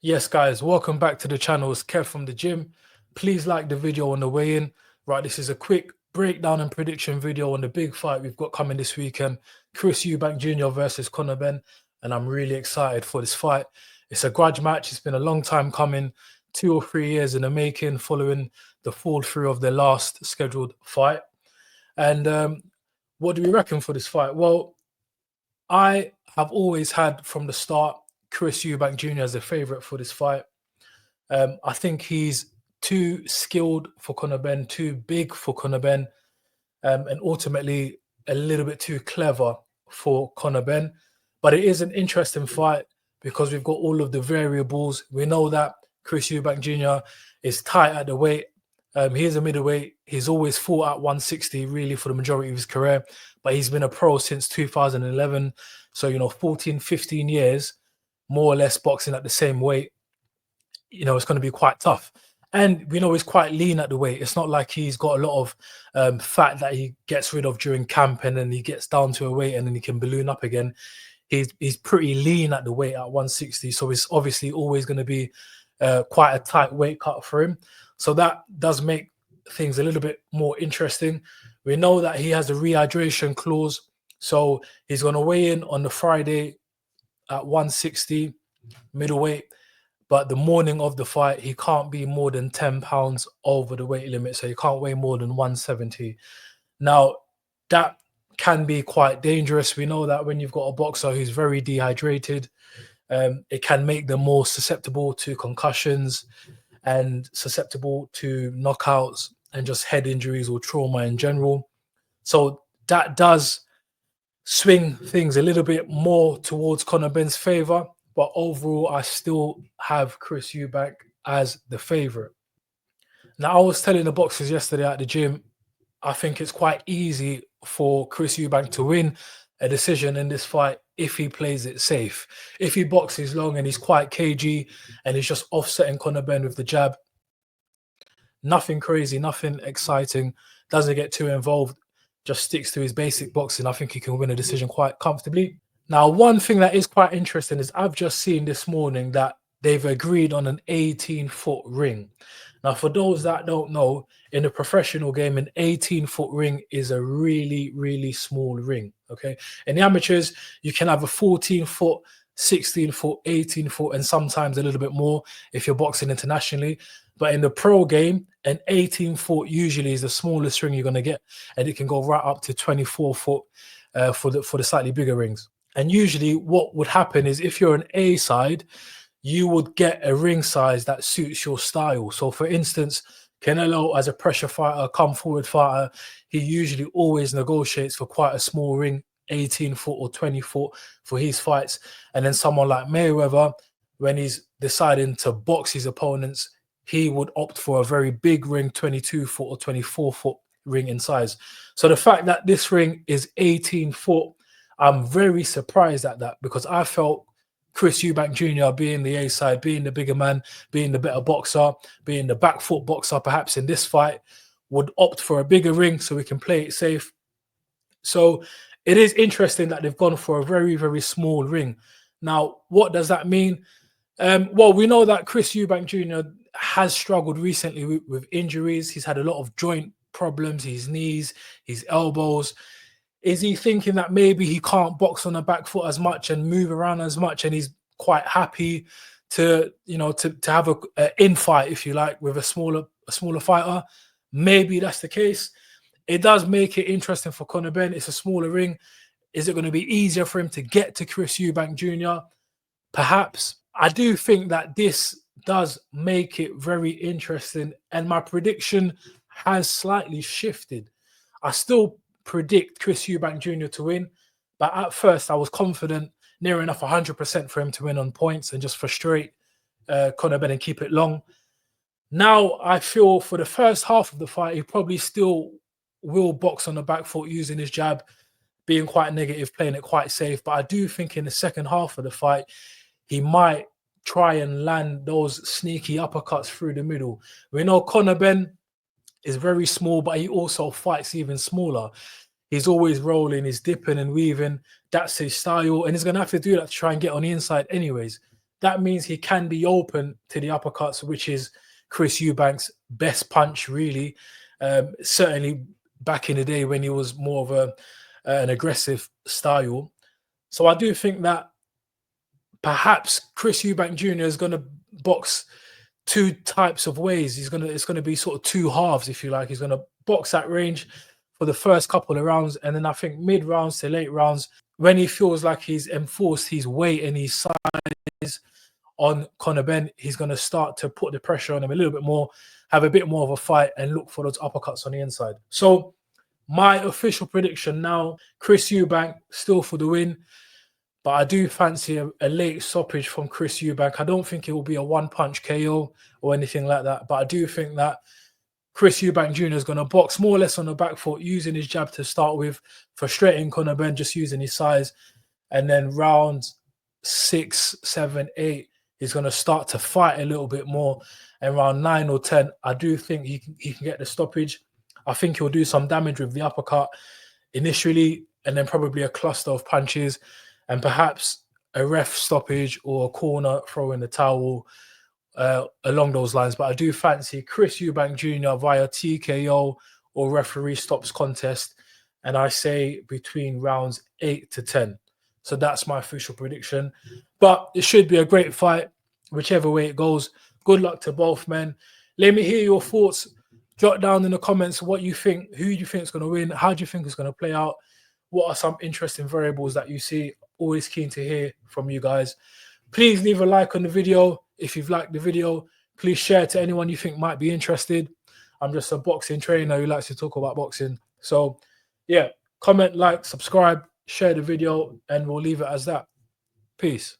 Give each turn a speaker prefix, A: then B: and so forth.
A: Yes, guys, welcome back to the channel. It's Kev from the gym. Please like the video on the way in. Right, this is a quick breakdown and prediction video on the big fight we've got coming this weekend. Chris Eubank Jr. versus Conor Benn. And I'm really excited for this fight. It's a grudge match. It's been a long time coming, 2 or 3 years in the making, following the fall through of their last scheduled fight. And what do we reckon for this fight? Well, I have always had from the start Chris Eubank Jr. as a favourite for this fight. I think he's too skilled for Conor Benn, too big for Conor Benn, and ultimately a little bit too clever for Conor Benn. But it is an interesting fight because we've got all of the variables. We know that Chris Eubank Jr. is tight at the weight. He is a middleweight. He's always fought at 160 really for the majority of his career, but he's been a pro since 2011. So, 14, 15 years, more or less boxing at the same weight. It's going to be quite tough. And we know he's quite lean at the weight. It's not like he's got a lot of fat that he gets rid of during camp and then he gets down to a weight and then he can balloon up again. He's pretty lean at the weight at 160. So it's obviously always going to be quite a tight weight cut for him. So that does make things a little bit more interesting. We know that he has a rehydration clause. So he's going to weigh in on the Friday at 160 middleweight. But the morning of the fight, he can't be more than 10 pounds over the weight limit. So he can't weigh more than 170. Now, that can be quite dangerous. We know that when you've got a boxer who's very dehydrated, it can make them more susceptible to concussions and susceptible to knockouts and just head injuries or trauma in general. So that does swing things a little bit more towards Conor Benn's favour. But overall, I still have Chris Eubank as the favourite. Now, I was telling the boxers yesterday at the gym, I think it's quite easy for Chris Eubank to win a decision in this fight if he plays it safe. If he boxes long and he's quite cagey and he's just offsetting Conor Benn with the jab, nothing crazy, nothing exciting, doesn't get too involved, just sticks to his basic boxing, I think he can win a decision quite comfortably. Now, one thing that is quite interesting is I've just seen this morning that they've agreed on an 18-foot ring. Now, for those that don't know, in the professional game, an 18-foot ring is a really, really small ring, okay? In the amateurs, you can have a 14-foot, 16-foot, 18-foot, and sometimes a little bit more if you're boxing internationally. But in the pro game, an 18-foot usually is the smallest ring you're going to get, and it can go right up to 24-foot for the slightly bigger rings. And usually what would happen is if you're an A side, you would get a ring size that suits your style. So for instance, Canelo as a pressure fighter, come forward fighter, he usually always negotiates for quite a small ring, 18-foot or 20-foot for his fights. And then someone like Mayweather, when he's deciding to box his opponents, he would opt for a very big ring, 22-foot or 24-foot ring in size. So the fact that this ring is 18-foot, I'm very surprised at that because I felt Chris Eubank Jr. being the A side, being the bigger man, being the better boxer, being the back foot boxer, perhaps in this fight, would opt for a bigger ring so we can play it safe. So it is interesting that they've gone for a very, very small ring. Now, what does that mean? Well, we know that Chris Eubank Jr. has struggled recently with injuries. He's had a lot of joint problems, his knees, his elbows. Is he thinking that maybe he can't box on the back foot as much and move around as much, and he's quite happy to have a infight, if you like, with a smaller fighter? Maybe that's the case. It does make it interesting for Conor Benn. It's a smaller ring. Is it going to be easier for him to get to Chris Eubank Jr.? Perhaps. I do think that this does make it very interesting, and my prediction has slightly shifted. I still predict Chris Eubank Jr. to win, but at first I was confident, near enough 100% for him to win on points and just frustrate Conor Benn and keep it long. Now I feel for the first half of the fight, he probably still will box on the back foot using his jab, being quite negative, playing it quite safe. But I do think in the second half of the fight, he might try and land those sneaky uppercuts through the middle. We know Conor Benn is very small, but he also fights even smaller. He's always rolling, he's dipping and weaving. That's his style, and he's going to have to do that to try and get on the inside anyways. that means he can be open to the uppercuts, which is Chris Eubank's best punch, really. Certainly back in the day when he was more of an aggressive style. So I do think that perhaps Chris Eubank Jr. is going to box two types of ways. It's gonna be sort of two halves, if you like. He's gonna box at range for the first couple of rounds, and then I think mid rounds to late rounds, when he feels like he's enforced his weight and his size on Conor Benn, he's gonna start to put the pressure on him a little bit more, have a bit more of a fight, and look for those uppercuts on the inside. So my official prediction now: Chris Eubank still for the win. But I do fancy a late stoppage from Chris Eubank. I don't think it will be a one-punch KO or anything like that. But I do think that Chris Eubank Jr. is going to box more or less on the back foot, using his jab to start with, frustrating Conor Benn, just using his size. And then rounds 6, 7, 8, he's going to start to fight a little bit more. And round 9 or 10, I do think he can get the stoppage. I think he'll do some damage with the uppercut initially, and then probably a cluster of punches, and perhaps a ref stoppage or a corner throw in the towel along those lines. But I do fancy Chris Eubank Jr. via TKO or referee stops contest. And I say between rounds 8 to 10. So that's my official prediction. But it should be a great fight, whichever way it goes. Good luck to both men. Let me hear your thoughts. Jot down in the comments what you think, who you think is going to win, how do you think it's going to play out, what are some interesting variables that you see. Always keen to hear from you guys. Please leave a like on the video. If you've liked the video, please share to anyone you think might be interested. I'm just a boxing trainer who likes to talk about boxing. So yeah, comment, like, subscribe, share the video, and we'll leave it as that. Peace.